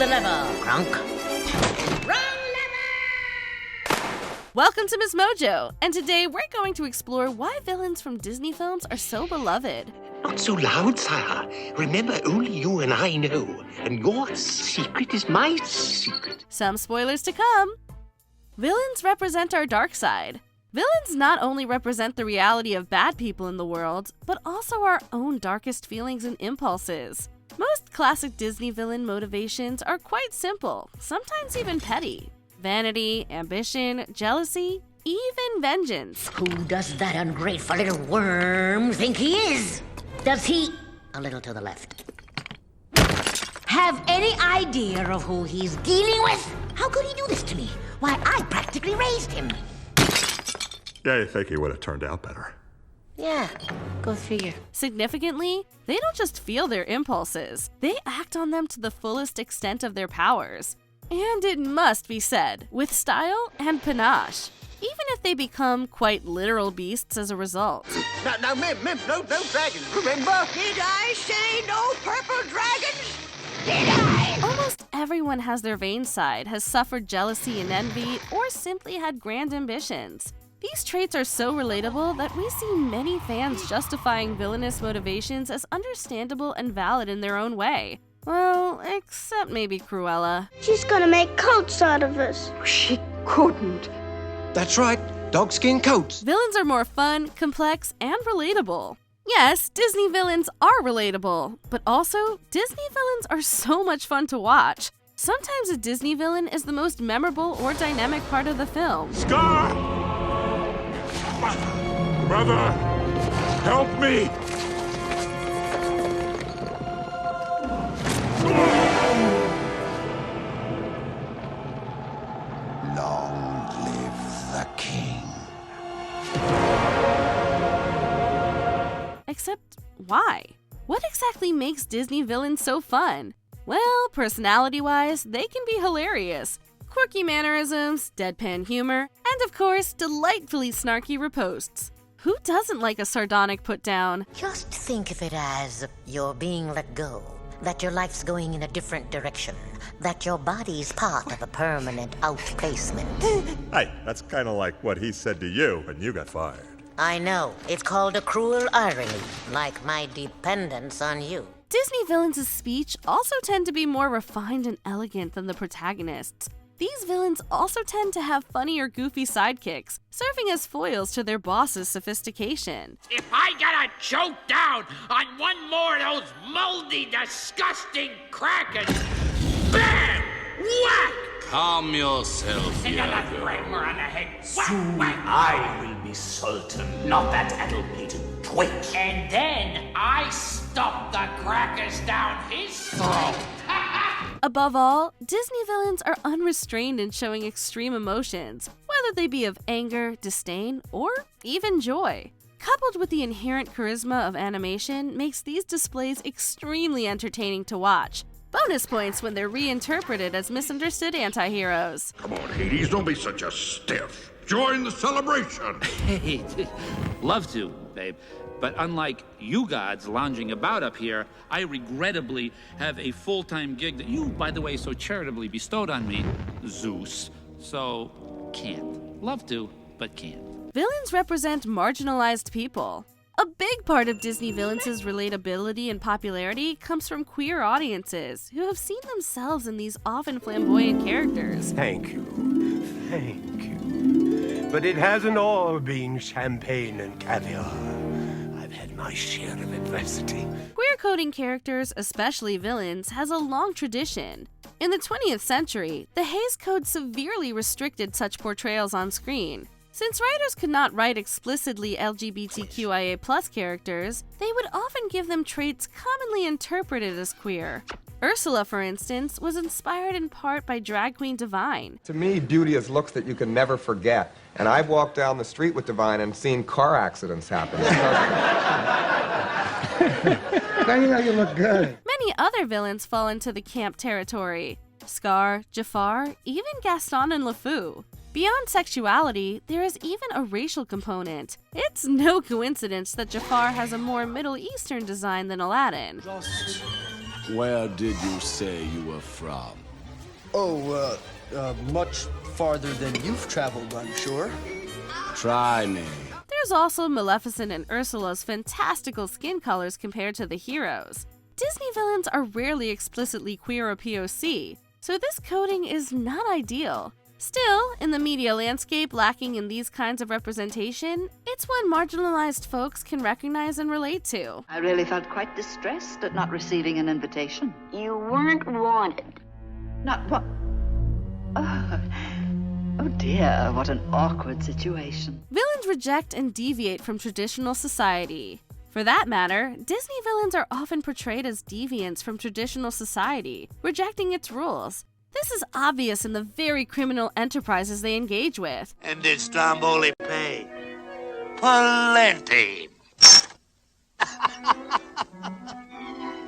the lever, Kronk. Wrong lever! Welcome to MsMojo, and today we're going to explore why villains from Disney films are so beloved. Not so loud, sire. Remember, only you and I know, and your secret is my secret. Some spoilers to come. Villains represent our dark side. Villains not only represent the reality of bad people in the world, but also our own darkest feelings and impulses. Most classic Disney villain motivations are quite simple, sometimes even petty. Vanity, ambition, jealousy, even vengeance. Who does that ungrateful little worm think he is? Does he, a little to the left, have any idea of who he's dealing with? How could he do this to me? Why, I practically raised him. Yeah, you think he would have turned out better. Yeah, go figure. Significantly, they don't just feel their impulses, they act on them to the fullest extent of their powers. And it must be said, with style and panache, even if they become quite literal beasts as a result. No, ma'am, no dragons, remember? Did I say no purple dragons? Did I? Almost everyone has their vain side, has suffered jealousy and envy, or simply had grand ambitions. These traits are so relatable that we see many fans justifying villainous motivations as understandable and valid in their own way. Well, except maybe Cruella. She's gonna make coats out of us. She couldn't. That's right, dogskin coats. Villains are more fun, complex, and relatable. Yes, Disney villains are relatable, but also, Disney villains are so much fun to watch. Sometimes a Disney villain is the most memorable or dynamic part of the film. Scar! Brother, help me! Long live the king. Except, why? What exactly makes Disney villains so fun? Well, personality-wise, they can be hilarious. Quirky mannerisms, deadpan humor, and of course, delightfully snarky ripostes. Who doesn't like a sardonic put-down? Just think of it as you're being let go, that your life's going in a different direction, that your body's part of a permanent outplacement. Hey, that's kind of like what he said to you when you got fired. I know. It's called a cruel irony, like my dependence on you. Disney villains' speech also tend to be more refined and elegant than the protagonists. These villains also tend to have funny or goofy sidekicks, serving as foils to their boss's sophistication. If I gotta choke down on one more of those moldy, disgusting krakens, bam! Whack! Calm yourself, And Iago. another right more on the head. Soon Whack, whack! I will be Sultan, not that addle-pated twit. And then I stuff the crackers down his throat. Above all, Disney villains are unrestrained in showing extreme emotions, whether they be of anger, disdain, or even joy. Coupled with the inherent charisma of animation makes these displays extremely entertaining to watch. Bonus points when they're reinterpreted as misunderstood anti-heroes. Come on, Hades, don't be such a stiff. Join the celebration. Hey, love to, babe. But unlike you gods lounging about up here, I regrettably have a full-time gig that you, by the way, so charitably bestowed on me, Zeus. So, can't. Love to, but can't. Villains represent marginalized people. A big part of Disney villains' relatability and popularity comes from queer audiences who have seen themselves in these often flamboyant characters. Thank you. Thank you. But it hasn't all been champagne and caviar. I've had my share of adversity. Queer coding characters, especially villains, has a long tradition. In the 20th century, the Hays Code severely restricted such portrayals on screen. Since writers could not write explicitly LGBTQIA+ characters, they would often give them traits commonly interpreted as queer. Ursula, for instance, was inspired in part by drag queen Divine. To me, beauty is looks that you can never forget. And I've walked down the street with Divine and seen car accidents happen. Now you know you look good. Many other villains fall into the camp territory. Scar, Jafar, even Gaston and LeFou. Beyond sexuality, there is even a racial component. It's no coincidence that Jafar has a more Middle Eastern design than Aladdin. Where did you say you were from? Much farther than you've traveled, I'm sure. Try me. There's also Maleficent and Ursula's fantastical skin colors compared to the heroes. Disney villains are rarely explicitly queer or POC, so this coding is not ideal. Still, in the media landscape lacking in these kinds of representation, it's one marginalized folks can recognize and relate to. I really felt quite distressed at not receiving an invitation. You weren't wanted. Not what? Oh dear, what an awkward situation. Villains reject and deviate from traditional society. For that matter, Disney villains are often portrayed as deviants from traditional society, rejecting its rules. This is obvious in the very criminal enterprises they engage with. And did Stromboli pay? Plenty.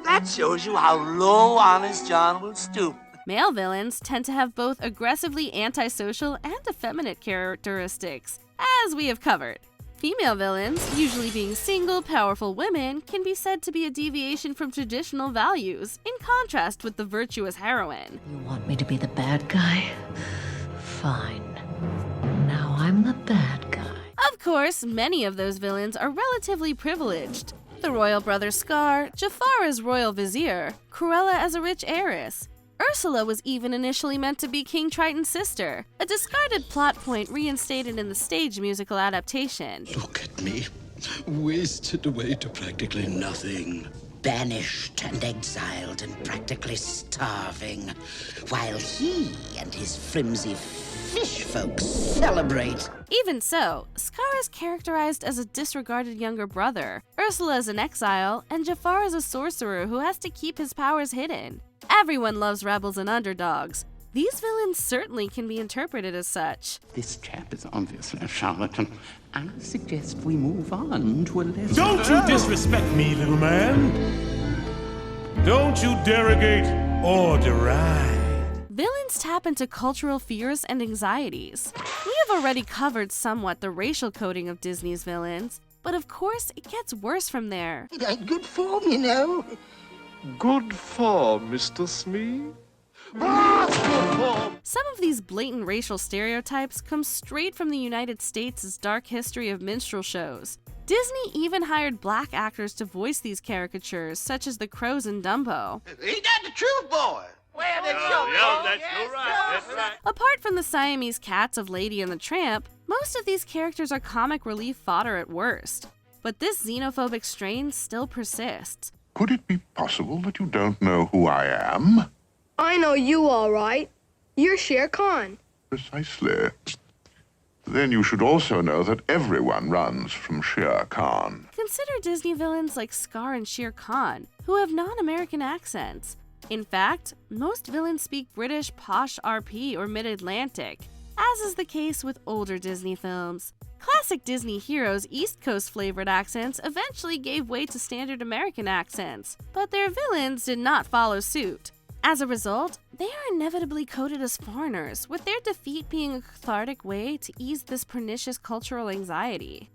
That shows you how low Honest John will stoop. Male villains tend to have both aggressively antisocial and effeminate characteristics, as we have covered. Female villains, usually being single, powerful women, can be said to be a deviation from traditional values, in contrast with the virtuous heroine. You want me to be the bad guy? Fine. Now I'm the bad guy. Of course, many of those villains are relatively privileged. The royal brother Scar, Jafar as royal vizier, Cruella as a rich heiress. Ursula was even initially meant to be King Triton's sister, a discarded plot point reinstated in the stage musical adaptation. Look at me, wasted away to practically nothing. Banished and exiled and practically starving, while he and his flimsy fish folks celebrate. Even so, Scar is characterized as a disregarded younger brother, Ursula is an exile, and Jafar is a sorcerer who has to keep his powers hidden. Everyone loves rebels and underdogs. These villains certainly can be interpreted as such. This chap is obviously a charlatan. I suggest we move on to a less... Don't you disrespect me, little man. Don't you derogate or deride. Villains tap into cultural fears and anxieties. We have already covered somewhat the racial coding of Disney's villains, but of course it gets worse from there. It ain't good form, you know. Good form, Mr. Smee. Some of these blatant racial stereotypes come straight from the United States' dark history of minstrel shows. Disney even hired black actors to voice these caricatures, such as the crows in Dumbo. Ain't that the truth, boy? Well, that's right. Apart from the Siamese cats of Lady and the Tramp, most of these characters are comic relief fodder at worst. But this xenophobic strain still persists. Could it be possible that you don't know who I am? I know you all right. You're Shere Khan. Precisely. Then you should also know that everyone runs from Shere Khan. Consider Disney villains like Scar and Shere Khan, who have non-American accents. In fact, most villains speak British, posh RP or mid-Atlantic, as is the case with older Disney films. Classic Disney heroes' East Coast flavored accents eventually gave way to standard American accents, but their villains did not follow suit. As a result, they are inevitably coded as foreigners, with their defeat being a cathartic way to ease this pernicious cultural anxiety.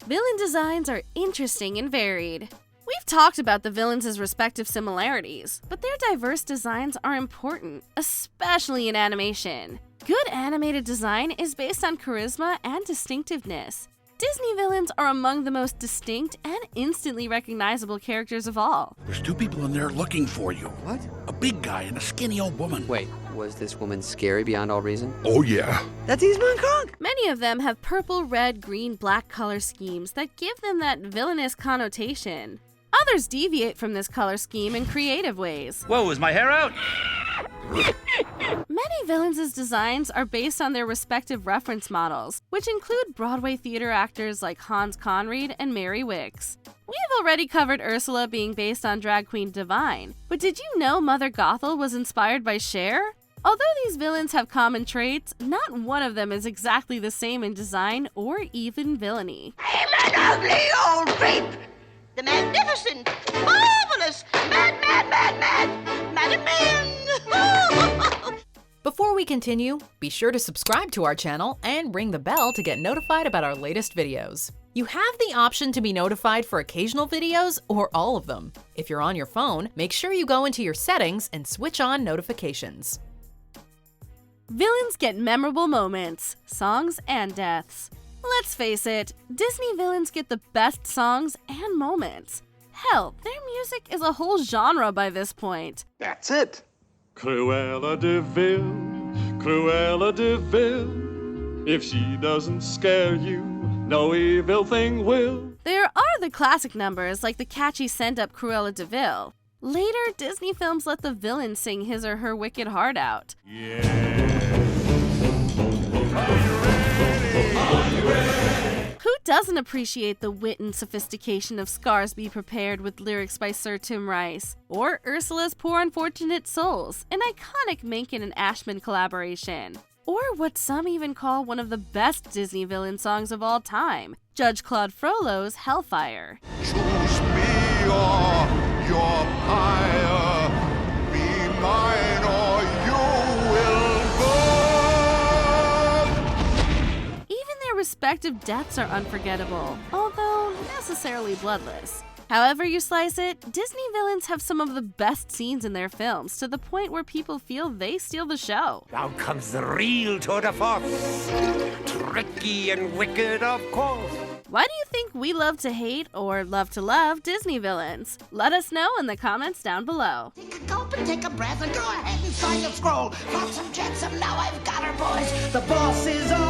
Villain designs are interesting and varied. We've talked about the villains' respective similarities, but their diverse designs are important, especially in animation. Good animated design is based on charisma and distinctiveness. Disney villains are among the most distinct and instantly recognizable characters of all. There's two people in there looking for you. What? A big guy and a skinny old woman. Wait, was this woman scary beyond all reason? Oh, yeah. That's Eastman Kong. Many of them have purple, red, green, black color schemes that give them that villainous connotation. Others deviate from this color scheme in creative ways. Whoa, is my hair out? Many villains' designs are based on their respective reference models, which include Broadway theater actors like Hans Conried and Mary Wicks. We've already covered Ursula being based on drag queen Divine, but did you know Mother Gothel was inspired by Cher? Although these villains have common traits, not one of them is exactly the same in design or even villainy. I'm an ugly old creep! The magnificent, marvelous, Madam Man! Before we continue, be sure to subscribe to our channel and ring the bell to get notified about our latest videos. You have the option to be notified for occasional videos or all of them. If you're on your phone, make sure you go into your settings and switch on notifications. Villains get memorable moments, songs, and deaths. Let's face it, Disney villains get the best songs and moments. Hell, their music is a whole genre by this point. That's it. Cruella de Vil, Cruella de Vil. If she doesn't scare you, no evil thing will. There are the classic numbers like the catchy Send Up Cruella de Vil. Later, Disney films let the villain sing his or her wicked heart out. Who doesn't appreciate the wit and sophistication of Scars Be Prepared with lyrics by Sir Tim Rice? Or Ursula's Poor Unfortunate Souls, an iconic Menken and Ashman collaboration. Or what some even call one of the best Disney villain songs of all time, Judge Claude Frollo's Hellfire. Choose me or your pyre, be mine or you will burn. Even their respective deaths are unforgettable, although necessarily bloodless. However you slice it, Disney villains have some of the best scenes in their films, to the point where people feel they steal the show. Now comes the real tour de force. Tricky and wicked, of course. Why do you think we love to hate or love to love Disney villains? Let us know in the comments down below. Take a gulp and take a breath and go ahead and sign your scroll. Flotsam, jetsam, now I've got her, boys. The boss is on.